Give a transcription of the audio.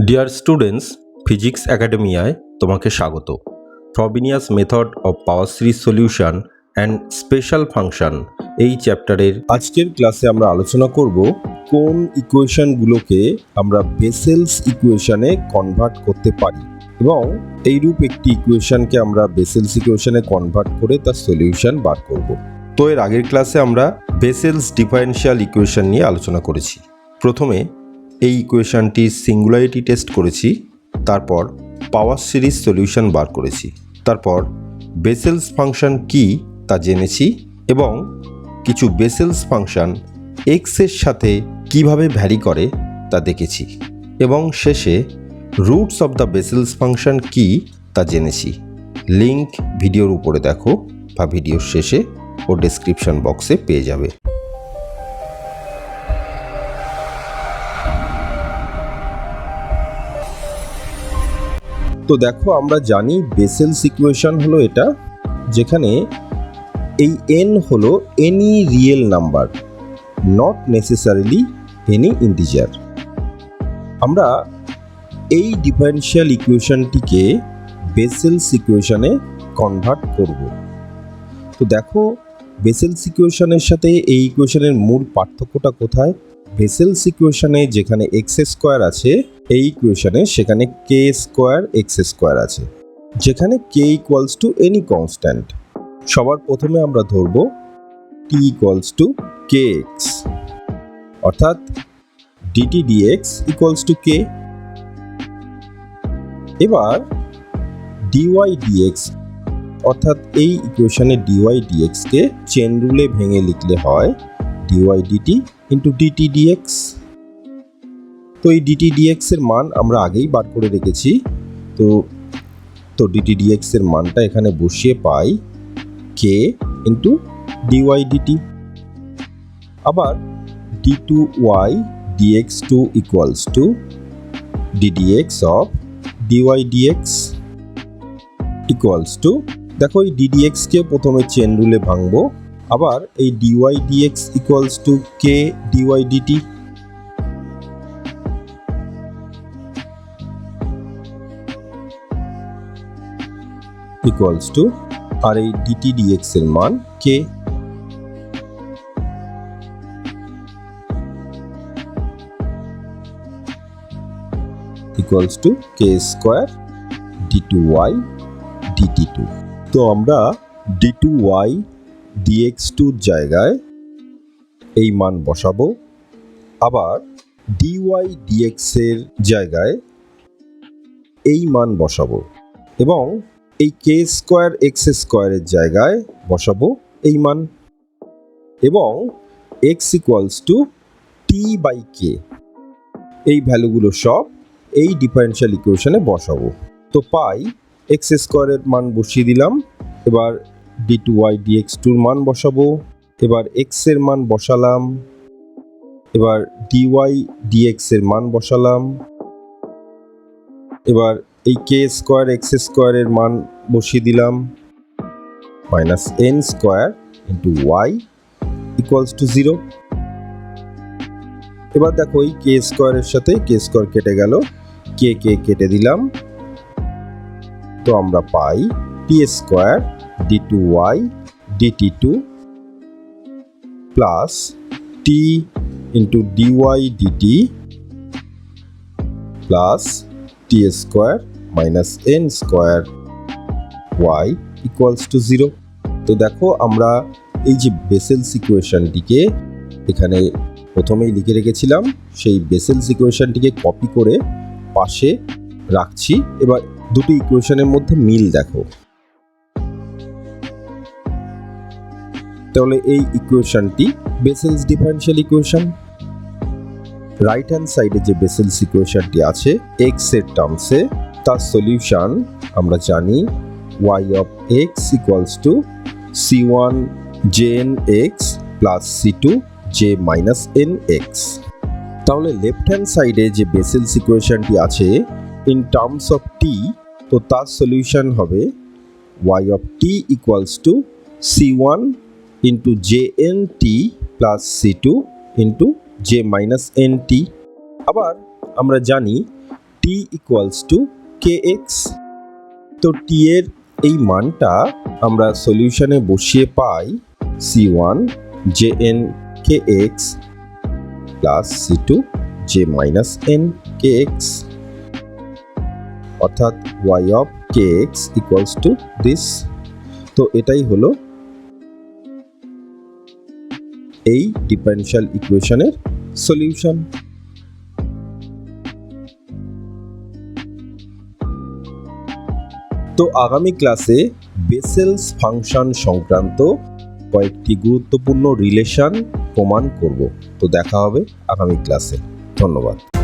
Dear students, physics একাডেমিয়ায় তোমাকে স্বাগত। Frobenius method of power series solution and special function এই চ্যাপ্টারের আজকের ক্লাসে আমরা আলোচনা করব কোন ইকুয়েশনগুলোকে আমরা বেসেলস ইকুয়েশনে কনভার্ট করতে পারি এবং এইরূপ একটি ইকুয়েশনকে আমরা বেসেলস ইকুয়েশনে কনভার্ট করে তার সলিউশন বার করব। তো এর আগের ক্লাসে আমরা বেসেলস ডিফারেনশিয়াল ইকুয়েশন নিয়ে আলোচনা করেছি। প্রথমে এই ইকুয়েশনটির সিঙ্গুলারিটি টেস্ট করেছি, তারপর পাওয়ার সিরিজ সলিউশন বার করেছি, তারপর বেসেলস ফাংশন কি তা জেনেছি এবং কিছু বেসেলস ফাংশন এক্সের সাথে কিভাবে ভ্যারি করে তা দেখেছি এবং শেষে রুটস অফ দ্য বেসেলস ফাংশন কি তা জেনেছি। লিঙ্ক ভিডিওর উপরে দেখো বা ভিডিওর শেষে ও ডেসক্রিপশন বক্সে পেয়ে যাবে। তো দেখো, আমরা জানি বেসেলস ইকুয়েশন হলো এটা, যেখানে এই n হলো any real number, not necessarily any integer. আমরা এই ডিফারেনশিয়াল ইকুয়েশনটিকে বেসেলস ইকুয়েশনে কনভার্ট করব। তো দেখো, বেসেলস ইকুয়েশনের সাথে এই ইকুয়েশনের মূল পার্থক্যটা কোথায়? বেসেলস ইকুয়েশনে যেখানে এক্স স্কোয়ার আছে, এই ইকুয়েশনে সেখানে কে স্কোয়ার এক্স স্কোয়ার আছে, যেখানে কে ইকুয়ালস টু এনি কনস্ট্যান্ট। সবার প্রথমে আমরা ধরব টি ইকুয়ালস টু কে এক্স, অর্থাৎ ডিটি ডিএক্স ইকুয়ালস টু কে। এবার ডিওয়াই ডিএক্স, অর্থাৎ এই ইকুয়েশনে ডিওয়াই ডিএক্সকে চেন রুলে ভেঙে লিখলে হয় d y d t into d t d x. তো এই ডিটি ডিএক্স এর মান আমরা আগেই বার করে রেখেছি। তো ডিটি ডিএক্স এর মানটা এখানে বসিয়ে পাই কে ইন্টু ডিওয়াই ডিটি। আবার d two y d x two equals to d d x of d y d x equals to, দেখো এই ডিডিএক্স কে প্রথমে চেন রুলে ভাঙবো। আবার এই d y d x equals to k d y d t. Equals to, আর এই ডিটি ডিএক্স এর মান কে। Equals to k square d two y d t two. তো আমরা ডি টু ওয়াই ডিএক্স টুর জায়গায় এই মান বসাবো, আবার ডিওয়াই ডিএক্স এর জায়গায় এই মান বসাবো এবং এই কে স্কোয়ার এক্স স্কোয়ারের জায়গায় বসাবো এই মান, এবং x equals to t by k, এই ভ্যালুগুলো সব এই ডিফারেনশিয়াল ইকুয়েশনে বসাবো। তো পাই এক্স স্কোয়ারের মান বসিয়ে দিলাম, এবার ডি টু ওয়াই ডিএক্স টুর মান বসাবো, এবার এক্স এর মান বসালাম, এবার ডিওয়াই ডিএক্স এর মান বসালাম, এবার এই কে স্কোয়ার এক্স স্কোয়ারের মান বসিয়ে দিলাম, minus n square into y equals to 0। এবার দেখো এই কে স্কোয়ারের সাথে কে স্কোয়ার কেটে গেল, কে কে কেটে দিলাম। তো আমরা পাই t square d two y d t two plus t into d y d t plus t square minus n square y equals to 0। তো দেখো, আমরা এই যে বেসেলস ইকুয়েশনটিকে এখানে প্রথমেই লিখে রেখেছিলাম, সেই বেসেলস ইকুয়েশনটিকে কপি করে পাশে রাখছি। এবার দুটো ইকুয়েশনের মধ্যে মিল দেখো। তাহলে এই ইকুয়েশনটি বেসেলস ডিফারেনশিয়াল ইকুয়েশন। রাইট হ্যান্ড সাইডে যে বেসেলস ইকুয়েশনটি আছে এক্স এর টার্মসে, তার সলিউশন আমরা জানি y of x equals two c1 jn x plus c2 j minus n x। তাহলে লেফট হ্যান্ড সাইডে যে বেসেলস ইকুয়েশনটি আছে ইন টার্মস অফ t, তো তার সলিউশন হবে y of t equals to c1 into jn t plus c2 into j minus n t। আবার আমরা জানি t T equals to K x. তো টি এর এই মানটা আমরা সলিউশনে বসিয়ে পাই c1 jn kx plus c2 j minus n kx, অর্থাৎ y of kx equals to this. তো এটাই হলো এই ডিফারেনশিয়াল ইকুয়েশনের সলিউশন। তো আগামী ক্লাসে বেসেলস ফাংশন সংক্রান্ত কয়েকটি গুরুত্বপূর্ণ রিলেশন প্রমাণ করব। তো দেখা হবে আগামী ক্লাসে। ধন্যবাদ।